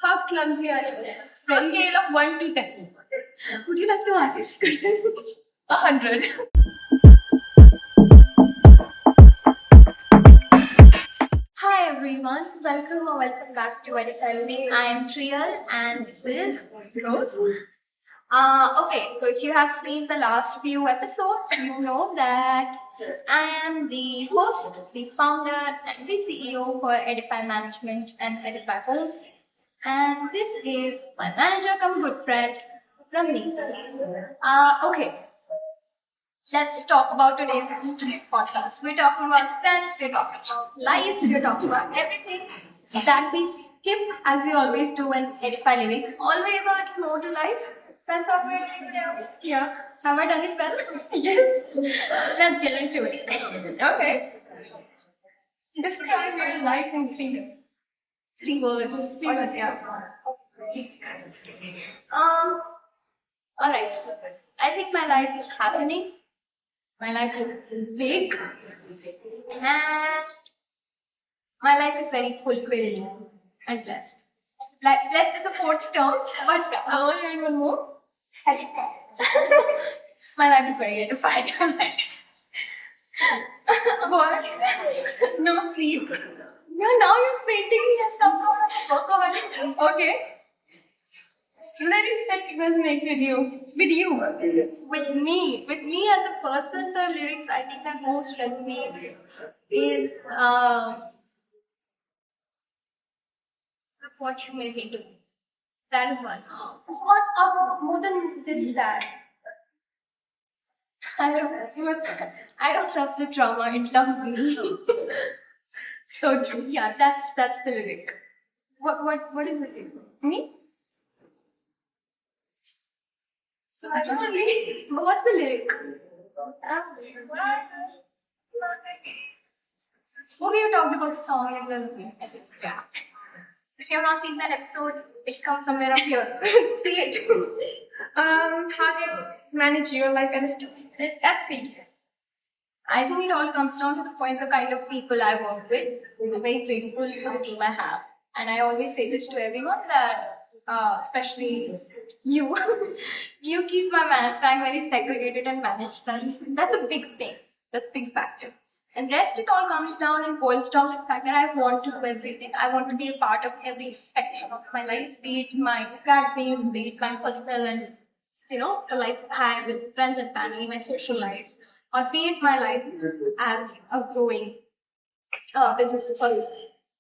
How clumsy are you? On a scale of 1 to 10. Would you like to answer this question? 100. Hi everyone, welcome or welcome back to Edify Living. I am Priyal and this is Rose. Okay, so if you have seen the last few episodes, you know that I am the host, the founder, and the CEO for Edify Management and Edify Homes. And this is my manager come good friend, Ramni. Okay, let's talk about today's podcast. We're talking about friends, we're talking about lives, we're talking about everything that we skip as we always do in Edify Living. Always a little more to life. That's what we're doing today. Yeah. Have I done it well? Yes. Let's get into it. Okay. Describe your life in 3 words. 3 words. 3 words, yeah. Alright. I think my life is happening. My life is big. And my life is very fulfilled and blessed. Blessed is a fourth term, but I want to add one more. my life is very edified. What? No sleep. Yeah, now you're painting me as some kind of workaholic. Okay. Lyrics that resonates with you. With me as a person, the lyrics I think that most resonates is what you made me do. That is one. What more than this that? I don't love the drama, it loves me. So true. Yeah, that's the lyric. What is the lyric? Me? So I don't really. What's the lyric? Okay, you talked about the song in the episode. Yeah. If you have not seen that episode, it comes somewhere up here. See it. How do you manage your life as a student? That's it. I think it all comes down to the point the kind of people I work with. I'm very grateful for the team I have. And I always say this to everyone that, especially you, you keep my time very segregated and managed. That's a big thing. That's a big factor. And rest it all comes down and boils down to the fact that I want to do everything. I want to be a part of every spectrum of my life, be it my academics, be it my personal and the life I have with friends and family, my social life, or be it my life as a growing business person.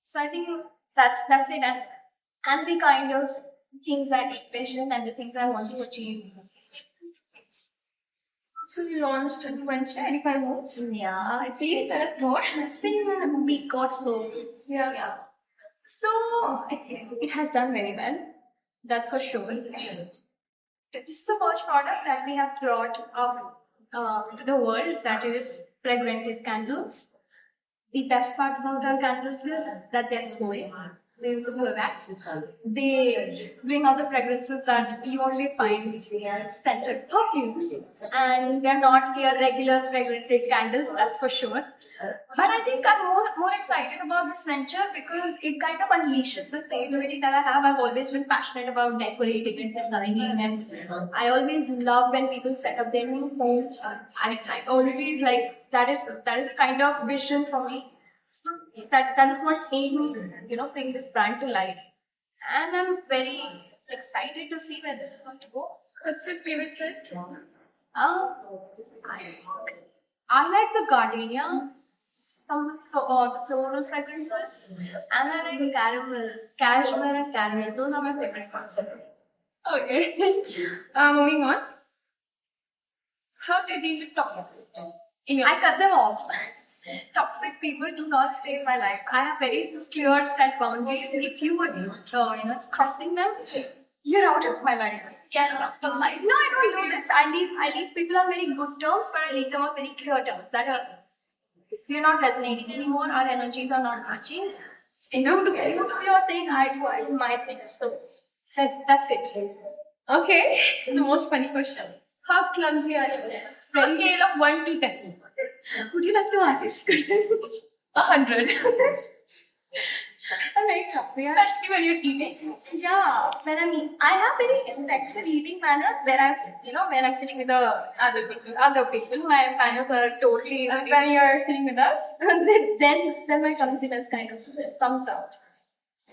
So I think that's it, and the kind of things I envision and the things I want to achieve. So you launched a venture, Edify Homes. Yeah, Please tell us more. It's been a week or so. Yeah. So I think it has done very well. That's for sure. This is the first product that we have brought up to the world, that is fragranted candles. The best part about our candles is that they're soy. They use the soy wax. They bring out the fragrances that you only find in scented perfumes, and they're not your regular fragranted candles, that's for sure. But I think I'm more excited about this venture because it kind of unleashes the creativity that I have. I've always been passionate about decorating and designing, and I always love when people set up their new homes. I always like that is a kind of vision for me. So that is what made me bring this brand to life, and I'm very excited to see where this is going to go. What's your favorite scent? I like the gardenia, some the floral fragrances, and I like the cashmere and caramel. Those are my favorite ones. Okay. Moving on. How did you talk? I cut them off. Toxic people do not stay in my life. I have very clear set boundaries. If you were, crossing them, you're out of my life. Just get out of my life. No, I don't do this. I leave people on very good terms, but I leave them on very clear terms. We're not resonating anymore. Our energies are not matching. You do your thing. I do my thing. So that's it. Okay. The most funny question. How clumsy are you? On a scale of 1 to 10. Would you like to answer this question? 100. I'm very clumsy. Especially when you're eating. Yeah, when I have very effective eating manners where when I'm sitting with the other people, my manners are totally. And when you're sitting with us, then my clumsiness kind of comes out.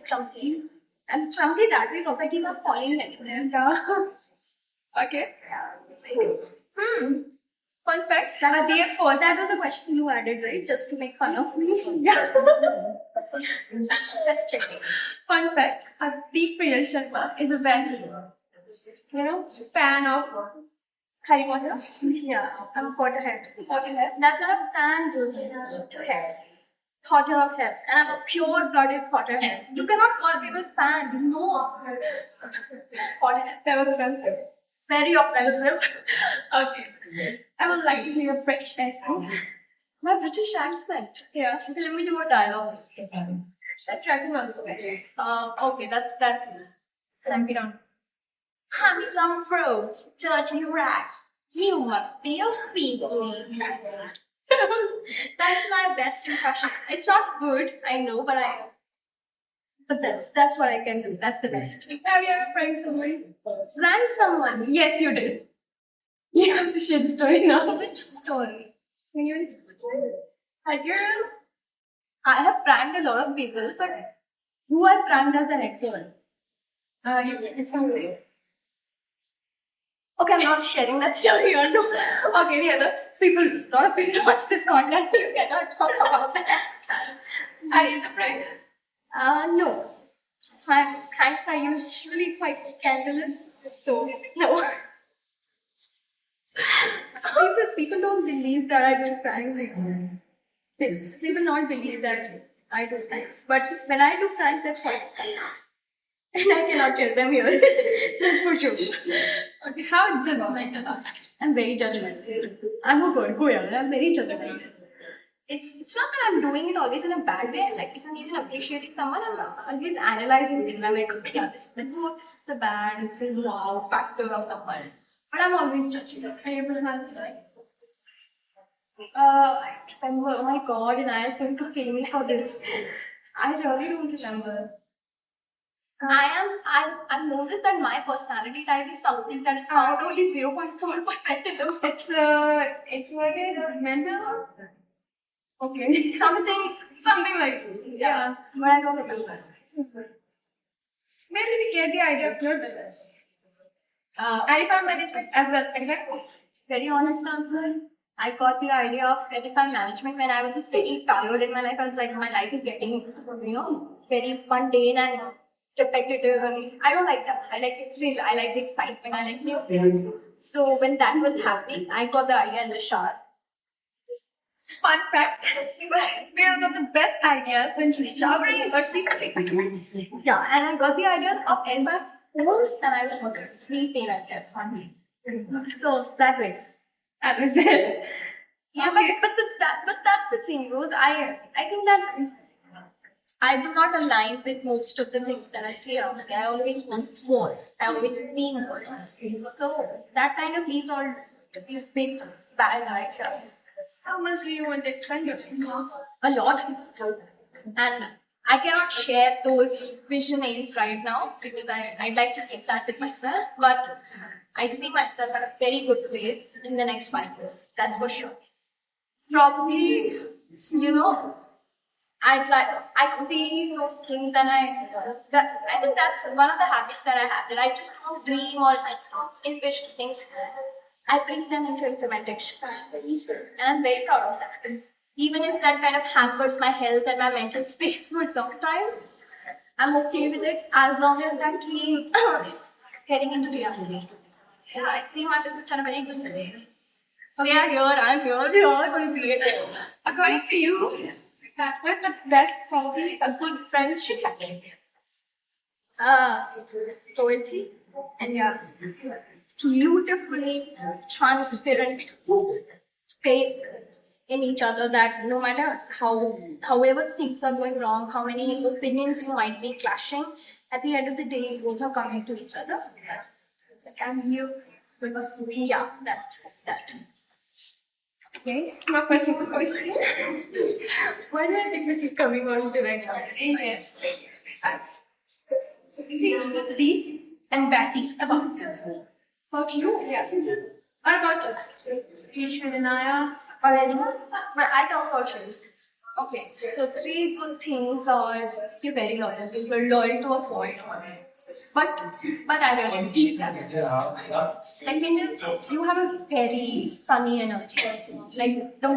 Clumsy. I'm clumsy that way because I keep on falling anywhere. yeah. Okay. Fun fact. That was the question you added, right? Just to make fun of me. Yeah. Just checking. Fun fact. Deep Priyal Sharma is a very, fan of Harry Potter. Yeah, I'm Potterhead. Potterhead. That's not a fan, dude. It's Potterhead. Potterhead. And I'm a pure-blooded Potterhead. You cannot call people fans. No. Potterhead. That was offensive. Very offensive. Okay. I would like to hear a British accent. My British accent. Yeah. Let me do a dialogue. Let's try to answer. Okay, that's let me down. Honeycomb fruits, dirty rags. You must be a Weasley. That's my best impression. It's not good, I know, but that's what I can do. That's the best. Have you ever pranked someone? Prank someone. Yes, you did. You have to share the story now. Which story? When you were in school. I have pranked a lot of people, but who I pranked as an head girl? It's something. Okay, I'm not sharing that story or no. Okay, the other. A lot of people watch this content. You cannot talk about that. I did the prank. No. My pranks are usually quite scandalous, so no. People don't believe that I do pranks. They will not believe that I do pranks. But when I do pranks, they're quite scandalous. And I cannot tell them here. That's for sure. Okay, how judgmental are you? I'm very judgmental. I'm a good girl. I'm very judgmental. It's not that I'm doing it always in a bad way. Like if I'm even appreciating someone, I'm always analyzing things. I'm like, yeah, this is the good, this is the bad, this is the wow factor of someone. But I'm always judging. And your personality like? I remember, oh my god, and I was going to kill me for this. I really don't remember. I've noticed that my personality type is something that is found only 0.4% in the world. It's introverted, mental. Okay. Something like Yeah, but I don't remember. Where did you get the idea of your business? Uh, Edify management as well as Edify course. Very honest answer. I got the idea of Edify management when I was very tired in my life. I was like, my life is getting, very mundane and repetitive. I don't like that. I like the thrill. I like the excitement. I like new things. So when that was happening, I got the idea in the shower. Fun fact, Priya got the best ideas when she's showering or she's sleeping. Yeah, and I got the idea of Edify course and I was sleeping at that. So that way. As I said. Yeah, Okay. but that's the thing, Rose. I think that I do not align with most of the things that I see around me. I always want more. I always see more. So that kind of leads all to these big bad ideas. How much do you want to spend your income? A lot. And I cannot share those vision aims right now because I'd like to keep that with myself. But I see myself at a very good place in the next 5 years. That's for sure. Probably, I see those things and I think that's one of the habits that I have, that I just don't dream or I just don't envision things. I bring them into implementation. And I'm very proud of that. Even if that kind of hampers my health and my mental space for some time, I'm okay with it as long as that dream is getting into reality. Yeah, I see my business in a very good space. We are here, I'm here, we all going to see it. According to you, what's the best quality a good friend should have? Loyalty and beautifully transparent faith in each other, that no matter however things are going wrong, how many opinions you might be clashing, at the end of the day, you both are coming to each other. And you? Yeah, that. Okay, my personal question. Why do I think this is coming on direct? Yes. These and bad things about you. About you? Yes. What about Ishwar and Aya. already? But I talk about you. Okay, so three good things are you're very loyal. You're loyal to a fault. But I really appreciate that. Second is you have a very sunny energy. Like the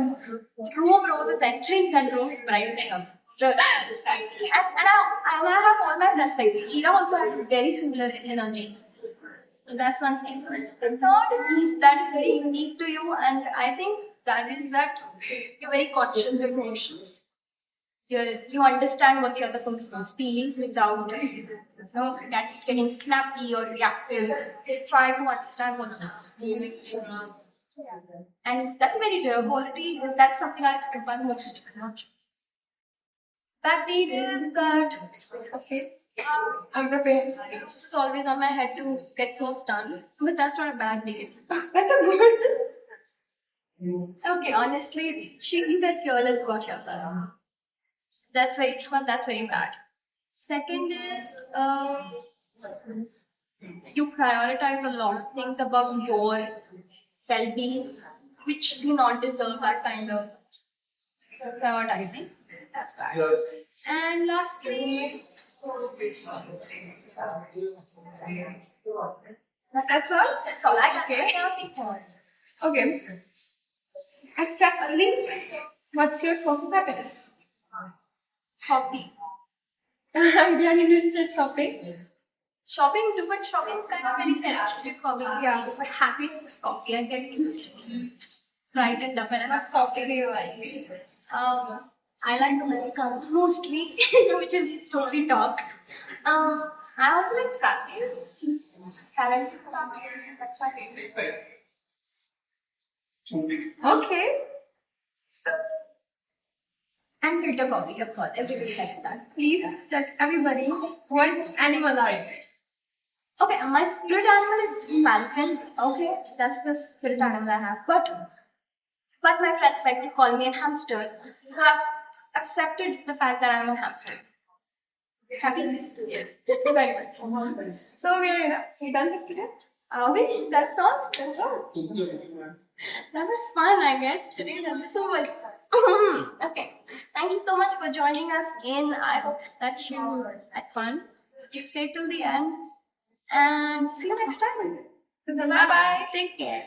room rose is entering, that room is brightening up. And I have all my friends like this. Ira also has very similar energy. So that's one thing. Third is that is very unique to you, and I think that is that you're very conscious of emotions. You understand what the other person is feeling without getting snappy or reactive. They try to understand what the person is feeling. And that's a very rare quality. That's something I admire most. Bad deed is that okay. I'm prepared. This is always on my head to get things done, but that's not a bad deed. That's a good. Okay, honestly, you get careless about yourself. That's very true and that's very bad. Second is you prioritize a lot of things above your well-being, which do not deserve that kind of prioritizing. That's bad. And lastly, That's all? that's all. I Okay. cannot think more. Okay. And sexually, what's your source of happiness? Hobby. I'm glad you said shopping. Shopping too, but shopping is kind of very therapeutic for me. Yeah. But happy to have coffee. I get instantly brightened up when I have coffee. I like Americano mostly, which is totally talk. I also like practice. Talent. That's my favorite. Okay. So, And filter coffee, of course. Everybody likes that. please tell everybody what animal are you? Okay, my spirit animal is falcon. Okay, that's the spirit animal I have. But my friends like to call me a hamster. So I've accepted the fact that I'm a hamster. Happy? Yes. Very much. So we done with today? Okay, that's all. That's all. That was fun, I guess. Today's episode was. Okay. Thank you so much for joining us in. I hope that you had fun. You stayed till the end. And see you next time. Bye bye. Take care.